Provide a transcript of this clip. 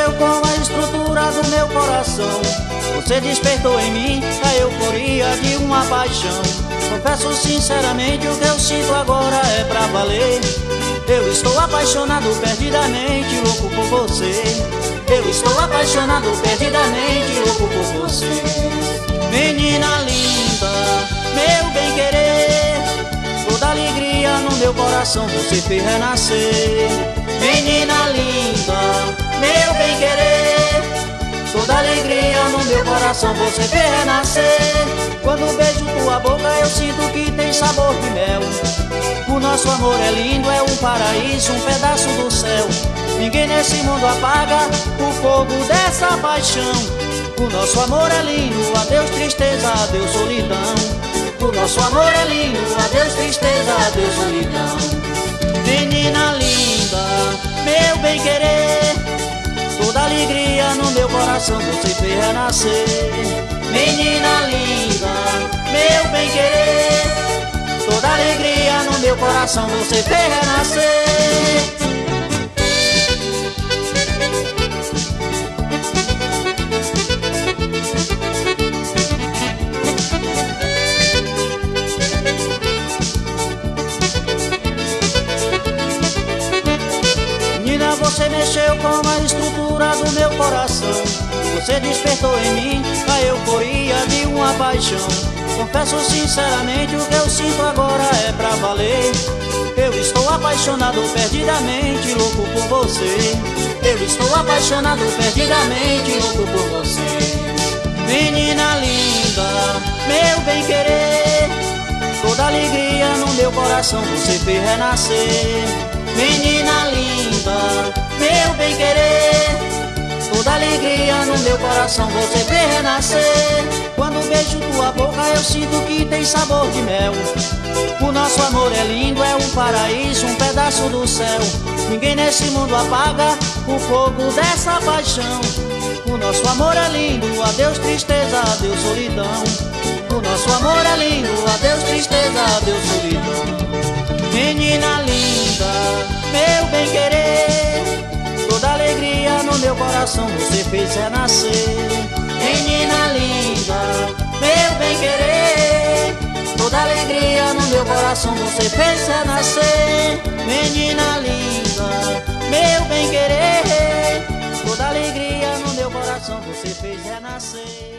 mexeu com a estrutura do meu coração. Você despertou em mim a euforia de uma paixão. Confesso sinceramente, o que eu sinto agora é pra valer. Eu estou apaixonado perdidamente, louco por você. Eu estou apaixonado perdidamente, louco por você. Menina linda, meu bem-querer, toda alegria no meu coração você fez renascer. Menina linda, meu bem-querer, toda alegria no meu coração você fez renascer. Quando beijo tua boca eu sinto que tem sabor de mel. O nosso amor é lindo, é um paraíso, um pedaço do céu. Ninguém nesse mundo apaga o fogo dessa paixão. O nosso amor é lindo, adeus tristeza, adeus solidão. O nosso amor é lindo, adeus tristeza, adeus solidão. Menina linda, meu bem-querer, toda alegria no meu coração você fez renascer. Menina linda, meu bem-querer, toda alegria no meu coração você fez renascer. Menina, você mexeu com a estrutura do meu coração. Você despertou em mim a euforia de uma paixão. Confesso sinceramente, o que eu sinto agora é pra valer. Eu estou apaixonado perdidamente, louco por você. Eu estou apaixonado perdidamente, louco por você. Menina linda, meu bem-querer, toda alegria no meu coração você fez renascer. Menina linda, meu bem-querer, toda alegria no meu coração você fez renascer. Quando beijo tua boca eu sinto que tem sabor de mel. O nosso amor é lindo, é um paraíso, um pedaço do céu. Ninguém nesse mundo apaga o fogo dessa paixão. O nosso amor é lindo, adeus tristeza, adeus solidão. O nosso amor é lindo, adeus tristeza, adeus solidão. Menina linda, meu bem-querer, toda alegria no meu coração você fez renascer. Menina linda, meu bem-querer, toda alegria no meu coração você fez renascer. Menina linda, meu bem-querer, toda alegria no meu coração você fez renascer.